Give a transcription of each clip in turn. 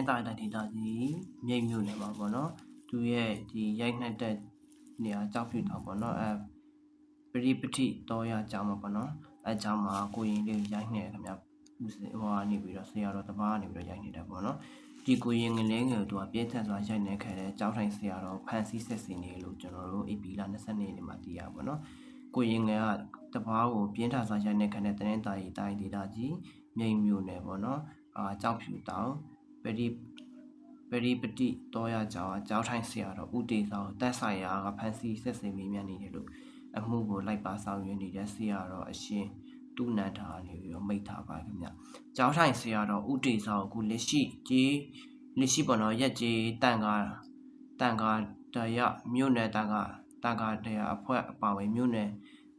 တိုင်းတာဒေသကြီးမြိတ်မြို့နယ်မှာပေါ့နော်သူရဲ့ဒီရိုက်နှက်တဲ့နေရာကြောက်ဖြူတောင်ပေါ့နော်ပရိပတိတော်ရကြောင်းမှာပေါ့နော်အကြောင်းမှာကိုရင်လေးရိုက်နှက်ခင်ဗျဟိုကနေပြီးတော့ဆရာတော်တပါးကနေပြီးတော့ရိုက်နှက်တယ်ပေါ့နော်ဒီကိုရင်ငလင်းငယ်သူကပြင်းထန်စွာရိုက်နှက်ခဲ့တဲ့ကြောက်ထိုင်ဆရာတော်ဖန်ဆီးဆက်စင်နေလို့ကျွန်တော်တို့ဧပြီလ22ရက်နေ့မှာသိရပါပေါ့နော်ကိုရင်ငယ်ကတပါးကိုပြင်းထန်စွာရိုက်နှက်ခဲ့တဲ့တင်းတာရီတိုင်းဒေသကြီးမြိတ်မြို့နယ်ပေါ့နော်ကြောက်ဖြူတောင်ပရိပတိတော်ရကြောင်းကြောက်ထိုင်ဆရာတော်ဦးတေစာကိုတက်ဆိုင်ရာကဖန်ဆီးဆက်စင်မိမြနေတယ်လို့အမှုကိုလိုက်ပါဆောင်ရွက်နေတဲ့ဆရာတော်အရှင်သူနန္ဒာနေပြီးတော့မိတ်ထားပါခင်ဗျကြောက်ထိုင်ဆရာတော်ဦးတေစာကိုလက်ရှိပေါ့နော်ရက်ကြီးတန်ကာတရားမြို့နယ်တန်ကာတရားအဖွဲ့အပါဝင်မြို့နယ်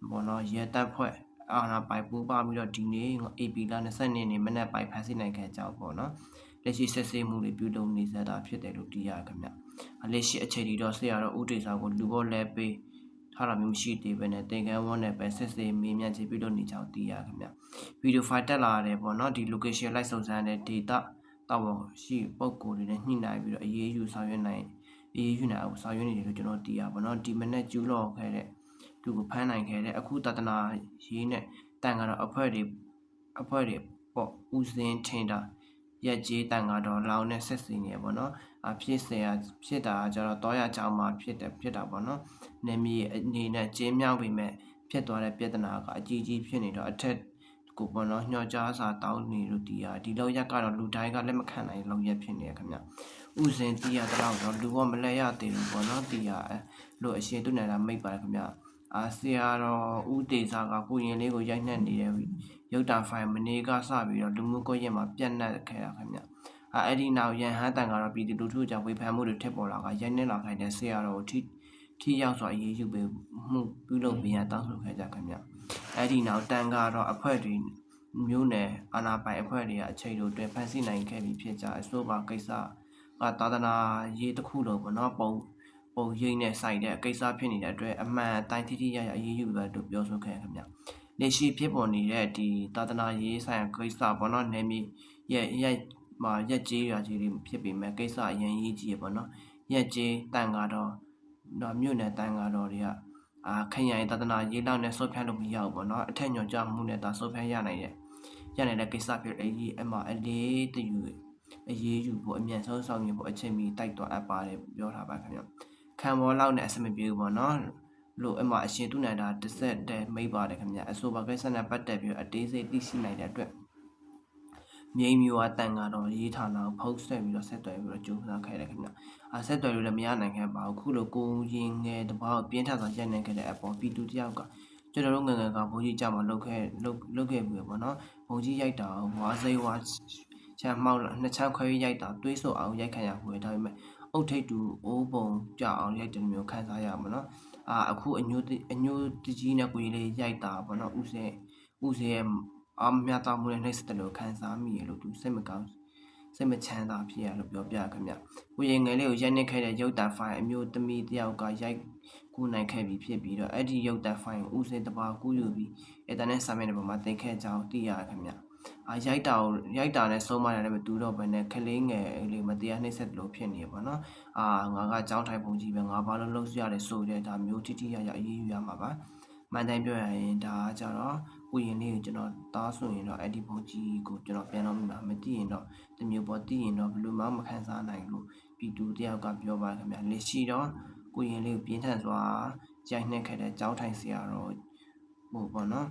ပေါ့နော်ရဲတပ်ဖွဲ့အာဏာပိုင်ပူးပေါင်းပြီးတော့ဒီနေ့ဧပြီလ22ရက်နေ့မနက်ပိုင်းဖမ်းဆီးနိုင်ခဲ့ကြောင်းပေါ့နော်လက်ရှိဆက်ဆေးမှုတွေပြုလုပ်နေစတာဖြစ်တယ်လို့သိရခင်ဗျလက်ရှိအခြေအနေတော့ဆရာတော်ဦးတေစာကိုလူဘောလဲပေးထားတာမျိုးမရှိသေးဘဲနဲ့တင်ကန်းဝန်းနဲ့ပဲဆက်ဆေးမေးမြန်းခြင်းပြုလုပ်နေကြောင်းသိရခင်ဗျဗီဒီယိုဖိုင်တက်လာတယ်ပေါ့နော်ဒီ location လိုက်စုံစမ်းတဲ့ data တောက်ရှိပုံကိုယ်တွေနဲ့ညှိနှိုင်းပြီးတော့အေးအေးယူဆောင်ရွက်နိုင်အောင်ဆောင်ရွက်နေတယ်လို့ကျွန်တော်သိရပါတော့ဒီမနေ့ကျူးလော်ခဲ့တဲ့သူကိုဖမ်းနိုင်ခဲ့တဲ့အခုတဒနာရေးနဲ့တန်ကတော့အဖွဲ့တွေပေါ့ဦးစင်းထင်တာရက်ကြီးတန်ကတော့လောင်နဲ့ဆက်စီနေပေါ့နော်ဖြစ်တာကျတော့တောရချောင်းမှာဖြစ်တာပေါ့နော်နေမီအနေနဲ့ကျင်းမြောက်ပြီးမဲ့ဖြစ်သွားတဲ့ပြဿနာကအကြီးကြီးဖြစ်နေတော့အထက်ကိုပေါ့နော်ညှော်ကြားစာတောင်းနေလို့ဒီလောက်ရက်ကတော့လူတိုင်းကလက်မခံနိုင်လောက်ရက်ဖြစ်နေရခင်ဗျဥစဉ်တီးရတော့လူကမလဲရသေးဘူးပေါ့နော်တီးရလို့အရှင်သူနယ်လာမိတ်ပါတယ်ခင်ဗျဆရာတော်ဦးတေစာကကိုရင်လေးကိုရိုက်နှက်နေတဲ့ရုပ်တာဖိုင်မနေ့ကစပြီးတော့လူမှုကွန်ရက်မှာပြန့်နှံ့ခဲ့တာခင်ဗျအဲ့ဒီနောက်ရန်ဟန်းတန်ကတော့ပြည်သူလူထုကြောင့်ဝေဖန်မှုတွေထပ်ပေါ်လာကရိုက်နှက်လာခိုင်းတဲ့ဆရာတော်ကိုထိရောက်စွာအရေးယူပေးမှုပြုလုပ်ပေးရတောင်းဆိုခဲ့ကြခင်ဗျအဲ့ဒီနောက်တန်ကတော့အဖွဲ့တွေမျိုးနယ်အာဏာပိုင်အဖွဲ့တွေကအချိန်တို့တွင်ဖန်ဆီးနိုင်ခဲ့ပြီးဖြစ်ကြအစိုးပါကိစ္စကသာသနာရေးတစ်ခုလုံးပေါ့နော်ပုံရိပ်နဲ့ဆိုင်တဲ့ကိစ္စဖြစ်နေတဲ့အတွက်အမှန်အတိုင်းထိရအရေးယူပဲလို့ပြောဆိုခဲ့ခင်ဗျလက်ရှိဖြစ်ပေါ်နေတဲ့ဒီသာသနာရေးဆိုင်ရာကိစ္စပေါ့နော်နေမီရက်ကြေးရာကြီးတွေဖြစ်ပေမဲ့ကိစ္စအရင်ရေးကြီးရပေါ့နော်ရက်ကြေးတန်ကတော့မြို့နယ်တန်ကတော့တွေကခရိုင်သာသနာရေးလောက်နဲ့ဆော့ဖြတ်လို့မရဘူးပေါ့နော်အထက်ညွှန်ကြားမှုနဲ့ဒါဆော့ဖြတ်ရနိုင်တဲ့ကိစ္စဖြစ်အမှအလေးတယူအရေးယူဖို့အမြန်ဆုံးဆောင်ရွက်ဖို့အချိန်မီတိုက်သွားအပ်ပါတယ်ပြောထားပါခင်ဗျခံဘောလောက်နဲ့အစမပြေဘူးပေါ့နော်လို့အရှင်သူနန္ဒာတစ်ဆက်တည်းမိတ်ပါတယ်ခင်ဗျအဆိုပါကိစ္စနဲ့ပတ်သက်ပြီးအသေးစိတ်သိရှိနိုင်တဲ့အတွက်မြိတ်မြို့တန်ကတော့ရေးထားတာကိုဖုတ်ဆက်ပြီးတော့ဆက်သွယ်ပြီးတော့ကြိုးစားခဲ့တယ်ခင်ဗျဆက်သွယ်လို့လည်းမရနိုင်ခဲ့ပါဘူးခုလိုကိုရင်ငယ်တပောက်ပြင်းထန်စွာရက်နေခဲ့တဲ့အပေါ်ပြည်သူတယောက်ကကျွန်တော်တို့ငယ်ကဘုန်းကြီးကြောက်မှလုပ်ခဲ့ပြီးပေါ့နော်ဘုန်းကြီးရိုက်တာဝါစိဝါချမ်းမောက်နှစ်ချမ်းခွဲရိုက်တာတွေးဆိုအောင်ရိုက်ခံရဘူးဒါပေမဲ့အုတ်ထိတ်တူအိုးပုံကြအောင်ရိုက်တယ်မျိုးခံစားရမှာနော်အခုအညိုတကြီးနဲ့ကိုကြီးလေးရိုက်တာပေါ့နော်ဦးစဲရဲ့မြတ်သားမှုနဲ့နှိမ့်စတယ်လို့ခံစားမိရလို့သူစိတ်မချမ်းသာဖြစ်ရလို့ပြောပြခင်ဗျကိုရင်ငယ်လေးကိုရိုက်နှက်ခဲ့တဲ့ရုပ်တံဖိုင်အမျိုးသမီးတယောက်ကရိုက်ကူနိုင်ခဲ့ပြီးဖြစ်ပြီးတော့အဲ့ဒီရုပ်တံဖိုင်ကိုဦးစဲတပါကူးယူပြီးအဲ့ဒါနဲ့စာမျက်နှာပေါ်မှာတင်ခဲ့ကြောင်းသိရခင်ဗျရိုက်တာနဲ့ဆုံးမတယ်လည်းမတူတော့ဘဲနဲ့ခလေးငယ်လေးမတရားနှိမ့်ဆက်လို့ဖြစ်နေရပါတော့ငါကကြောင်းထိုင်ပုံကြီးပဲငါဘာလို့လုပ်ရတယ်ဆိုတဲ့ဒါမျိုးတိရအရေးယူရမှာပါမှန်တိုင်းပြောရရင်ဒါကြတော့ကိုရင်လေးကိုကျွန်တော်သားဆိုရင်တော့အဲ့ဒီပုံကြီးကိုကျွန်တော်ပြန်တော့မိမှာမသိရင်တော့တမျိုးပေါ်သိရင်တော့ဘယ်လိုမှမခံစားနိုင်လို့ပြည်သူတယောက်ကပြောပါခင်ဗျလက်ရှိတော့ကိုရင်လေးကိုပြင်းထန်စွာရိုက်နှက်ခဲ့တဲ့ကြောင်းထိုင်ဆရာတော်ဟိုပေါ့နော်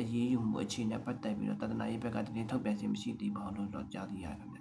အရေးယူမှုအခြေအနေပတ်သက်ပြီးတော့တဒနာရေးဘက်ကတင်းထုတ်ပြန်ခြင်းမရှိသေးပါဘူးလို့တော့ကြားသိရခင်ဗျ